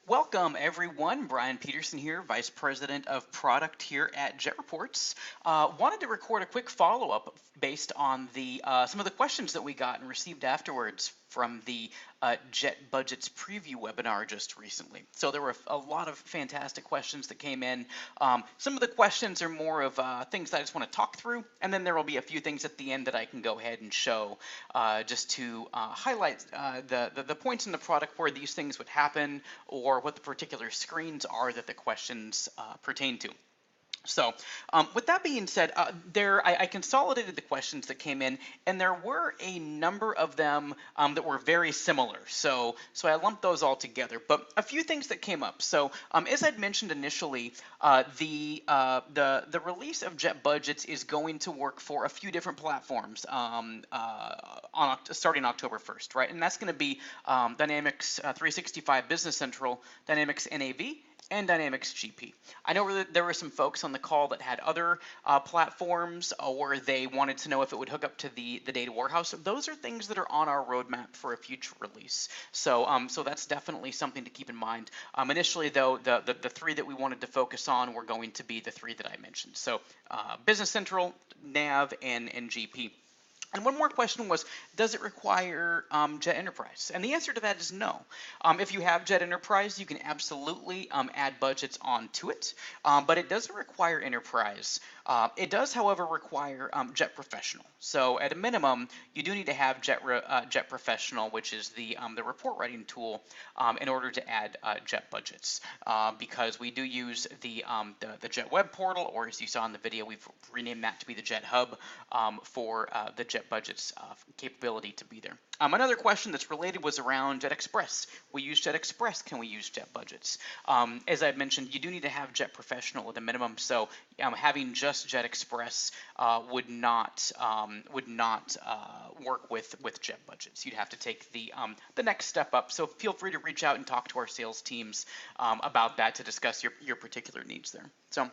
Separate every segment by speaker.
Speaker 1: Welcome everyone, Brian Peterson here, Vice President of Product here at Jet Reports. Wanted to record a quick follow-up based on the some of the questions that we got and received afterwards from the Jet Budgets preview webinar just recently. So there were a lot of fantastic questions that came in. Some of the questions are more of things that I just want to talk through, and then there will be a few things at the end that I can go ahead and show just to highlight the points in the product where these things would happen, or what the particular screens are that the questions pertain to. So with that being said, I consolidated the questions that came in, and there were a number of them that were very similar. So I lumped those all together. But a few things that came up. So as I'd mentioned initially, the release of Jet Budgets is going to work for a few different platforms starting October 1st, right? And that's going to be Dynamics 365 Business Central, Dynamics NAV, and Dynamics GP. I know that there were some folks on the call that had other platforms, or they wanted to know if it would hook up to the data warehouse. Those are things that are on our roadmap for a future release. So that's definitely something to keep in mind. Initially, though, the three that we wanted to focus on were going to be the three that I mentioned. So Business Central, NAV, and GP. And one more question was, does it require Jet Enterprise? And the answer to that is no. If you have Jet Enterprise, you can absolutely add budgets onto it, but it doesn't require Enterprise. It does, however, require Jet Professional. So at a minimum, you do need to have Jet Professional, which is the report writing tool, in order to add Jet budgets, because we do use the Jet Web Portal, or as you saw in the video, we've renamed that to be the Jet Hub for the Jet Budgets capability to be there. Another question that's related was around Jet Express. We use Jet Express. Can we use Jet Budgets? As I mentioned, you do need to have Jet Professional at a minimum. So having just Jet Express would not work with Jet Budgets. You'd have to take the next step up. So feel free to reach out and talk to our sales teams about that to discuss your particular needs there. So.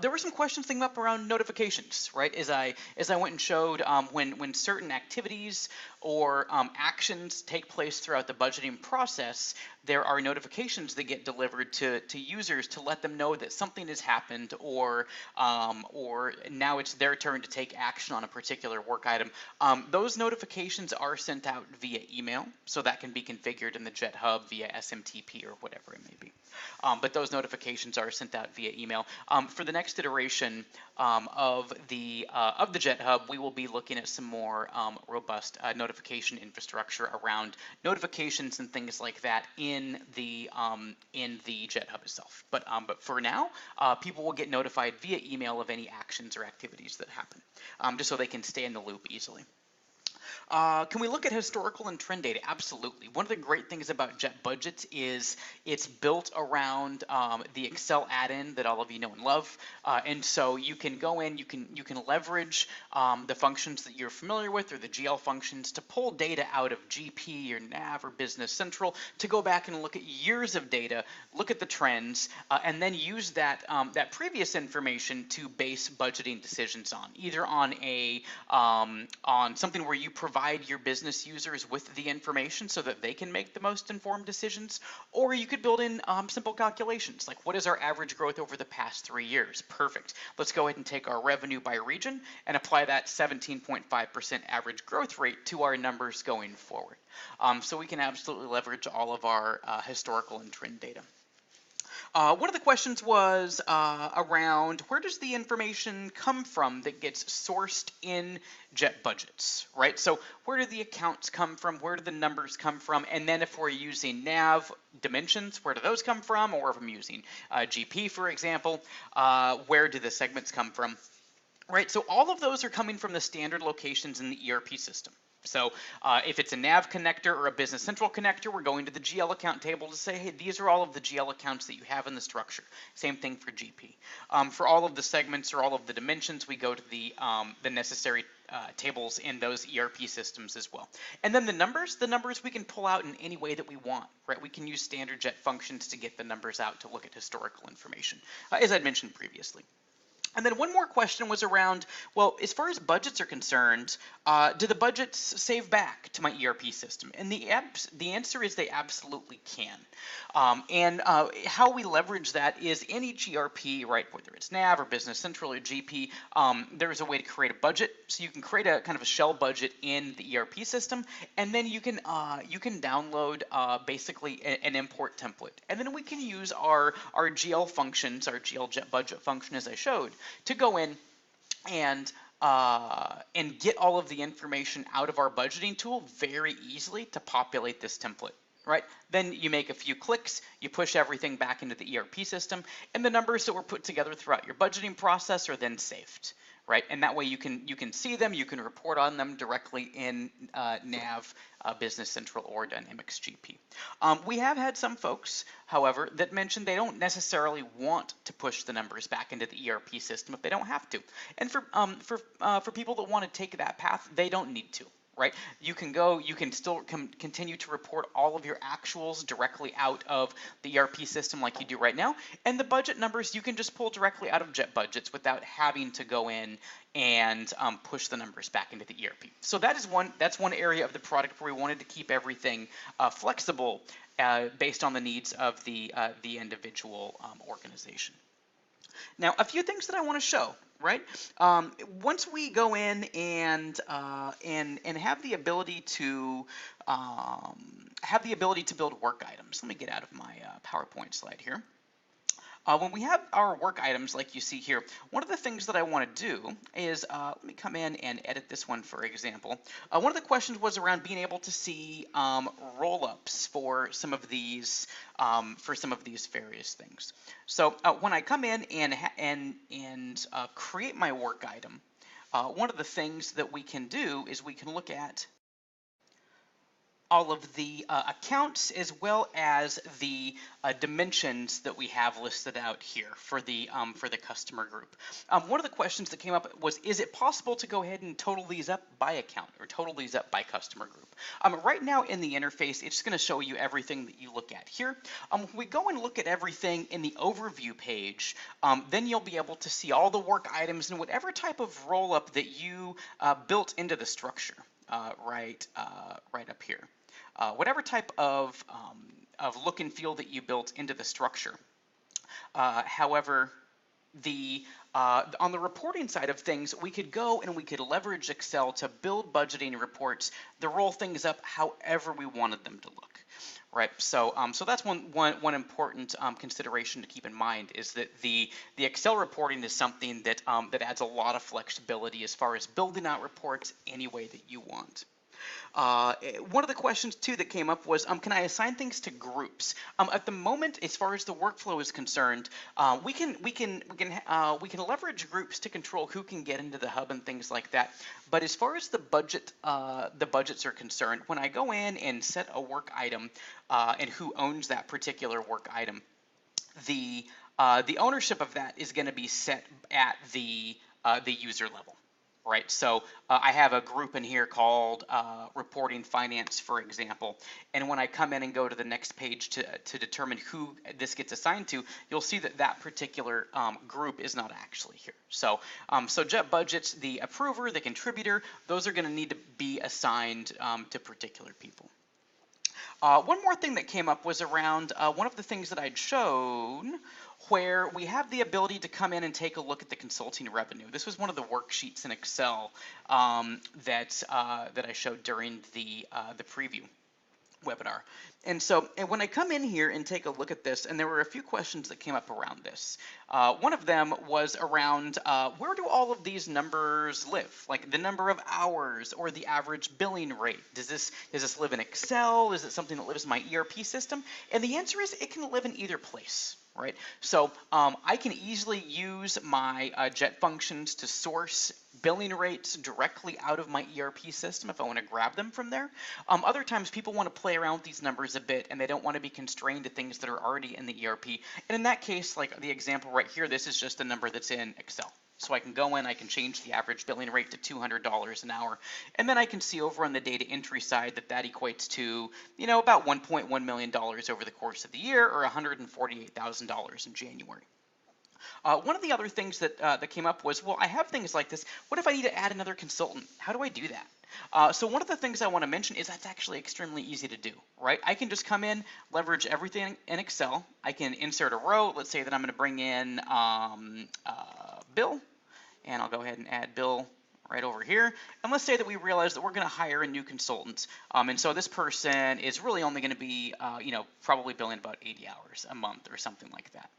Speaker 1: There were some questions thinking up around notifications, right? As I went and showed, when certain activities or actions take place throughout the budgeting process, there are notifications that get delivered to users to let them know that something has happened, or now it's their turn to take action on a particular work item. Those notifications are sent out via email, so that can be configured in the Jet Hub via SMTP or whatever it may be. But those notifications are sent out via email. For the next iteration of the Jet Hub, we will be looking at some more robust notification infrastructure around notifications and things like that in the Jet Hub itself. But for now, people will get notified via email of any actions or activities that happen, just so they can stay in the loop easily. Can we look at historical and trend data? Absolutely. One of the great things about Jet Budgets is it's built around the Excel add-in that all of you know and love, and so you can go in, you can leverage the functions that you're familiar with, or the GL functions, to pull data out of GP or NAV or Business Central, to go back and look at years of data, look at the trends, and then use that previous information to base budgeting decisions on, either on something where you provide your business users with the information so that they can make the most informed decisions, or you could build in simple calculations like, what is our average growth over the past 3 years? Perfect. Let's go ahead and take our revenue by region and apply that 17.5% average growth rate to our numbers going forward. So we can absolutely leverage all of our historical and trend data. One of the questions was around, where does the information come from that gets sourced in Jet Budgets, right? So where do the accounts come from? Where do the numbers come from? And then if we're using NAV dimensions, where do those come from? Or if I'm using GP, for example, where do the segments come from? Right, so all of those are coming from the standard locations in the ERP system. So if it's a NAV connector or a Business Central connector, we're going to the GL account table to say, hey, these are all of the GL accounts that you have in the structure. Same thing for GP. For all of the segments or all of the dimensions, we go to the necessary tables in those ERP systems as well. And then the numbers we can pull out in any way that we want, right? We can use standard Jet functions to get the numbers out to look at historical information, as I'd mentioned previously. And then one more question was around, well, as far as budgets are concerned, do the budgets save back to my ERP system? And the answer is they absolutely can. And how we leverage that is in each ERP, right, whether it's NAV or Business Central or GP, there's a way to create a budget. So you can create a kind of a shell budget in the ERP system, and then you can download basically an import template. And then we can use our GL functions, our GL jet budget function as I showed, to go in and get all of the information out of our budgeting tool very easily to populate this template, right? Then you make a few clicks, you push everything back into the ERP system, and the numbers that were put together throughout your budgeting process are then saved, right? And that way you can see them, you can report on them directly in NAV, Business Central, or Dynamics GP. We have had some folks, however, that mentioned they don't necessarily want to push the numbers back into the ERP system if they don't have to. And for people that want to take that path, they don't need to. Right? You can still continue to report all of your actuals directly out of the ERP system like you do right now. And the budget numbers you can just pull directly out of Jet Budgets without having to go in and push the numbers back into the ERP. So that's one area of the product where we wanted to keep everything flexible based on the needs of the individual organization. Now, a few things that I want to show, right? Once we go in and have the ability to build work items. Let me get out of my PowerPoint slide here. When we have our work items like you see here, one of the things that I want to do is, let me come in and edit this one for example. One of the questions was around being able to see roll-ups for some of these various things. So when I come in and create my work item, one of the things that we can do is we can look at all of the accounts as well as the dimensions that we have listed out here for the customer group. One of the questions that came up was, is it possible to go ahead and total these up by account or total these up by customer group? Right now in the interface, it's going to show you everything that you look at here. When we go and look at everything in the overview page, then you'll be able to see all the work items and whatever type of roll-up that you built into the structure. Right up here. Whatever type of look and feel that you built into the structure. However, on the reporting side of things, we could go and we could leverage Excel to build budgeting reports to roll things up however we wanted them to look. Right, so that's one important consideration to keep in mind is that the Excel reporting is something that adds a lot of flexibility as far as building out reports any way that you want. One of the questions too that came up was, can I assign things to groups? At the moment, as far as the workflow is concerned, we can leverage groups to control who can get into the hub and things like that. But as far as the budgets are concerned, when I go in and set a work item and who owns that particular work item, the ownership of that is going to be set at the user level. Right, so I have a group in here called Reporting Finance, for example, and when I come in and go to the next page to determine who this gets assigned to, you'll see that that particular group is not actually here. So, Jet Budgets, the approver, the contributor, those are going to need to be assigned to particular people. One more thing that came up was around one of the things that I'd shown where we have the ability to come in and take a look at the consulting revenue. This was one of the worksheets in Excel that I showed during the preview webinar. And so when I come in here and take a look at this, and there were a few questions that came up around this. One of them was around where do all of these numbers live? Like the number of hours or the average billing rate. Does this live in Excel? Is it something that lives in my ERP system? And the answer is it can live in either place. Right, so I can easily use my Jet functions to source billing rates directly out of my ERP system if I want to grab them from there. Other times people want to play around with these numbers a bit and they don't want to be constrained to things that are already in the ERP. And in that case, like the example right here, this is just a number that's in Excel. So I can go in, I can change the average billing rate to $200 an hour, and then I can see over on the data entry side that equates to, about $1.1 million over the course of the year, or $148,000 in January. One of the other things that came up was, well, I have things like this. What if I need to add another consultant? How do I do that? So one of the things I want to mention is that's actually extremely easy to do, right? I can just come in, leverage everything in Excel. I can insert a row. Let's say that I'm going to bring in Bill, and I'll go ahead and add Bill right over here. And let's say that we realize that we're going to hire a new consultant. And so this person is really only going to be, probably billing about 80 hours a month or something like that.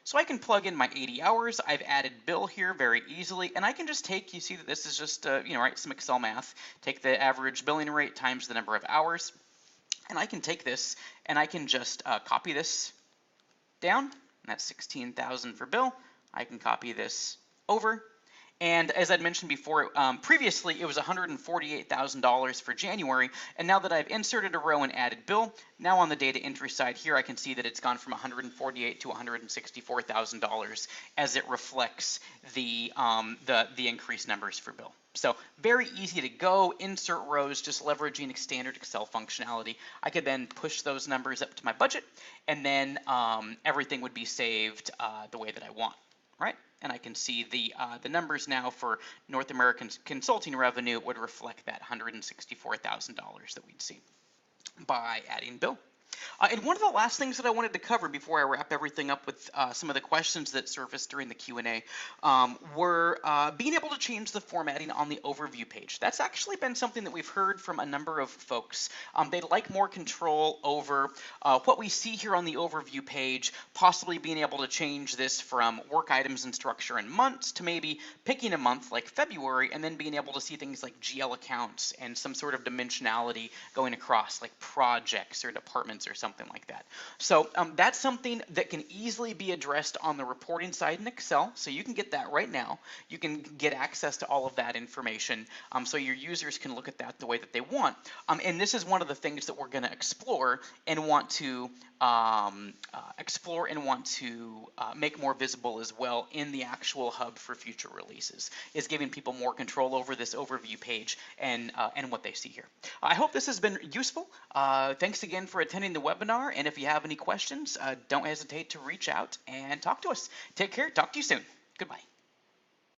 Speaker 1: So I can plug in my 80 hours. I've added Bill here very easily, and I can just take, you see that this is just, right, some Excel math. Take the average billing rate times the number of hours, and I can take this and I can just copy this down, and that's 16,000 for Bill. I can copy this over. And as I'd mentioned before, previously it was $148,000 for January, and now that I've inserted a row and added Bill, now on the data entry side here, I can see that it's gone from $148,000 to $164,000 as it reflects the increased numbers for Bill. So very easy to go, insert rows, just leveraging standard Excel functionality. I could then push those numbers up to my budget, and then everything would be saved the way that I want, right? And I can see the numbers now for North American consulting revenue would reflect that $164,000 that we'd see by adding Bill. And one of the last things that I wanted to cover before I wrap everything up with some of the questions that surfaced during the Q&A were being able to change the formatting on the overview page. That's actually been something that we've heard from a number of folks. They'd like more control over what we see here on the overview page, possibly being able to change this from work items and structure in months to maybe picking a month like February and then being able to see things like GL accounts and some sort of dimensionality going across like projects or departments or something like that. So that's something that can easily be addressed on the reporting side in Excel. So you can get that right now. You can get access to all of that information so your users can look at that the way that they want. And this is one of the things that we're going to explore and want to make more visible as well in the actual hub for future releases, is giving people more control over this overview page and what they see here. I hope this has been useful. Thanks again for attending the webinar, and if you have any questions, don't hesitate to reach out and talk to us. Take care. Talk to you soon. Goodbye.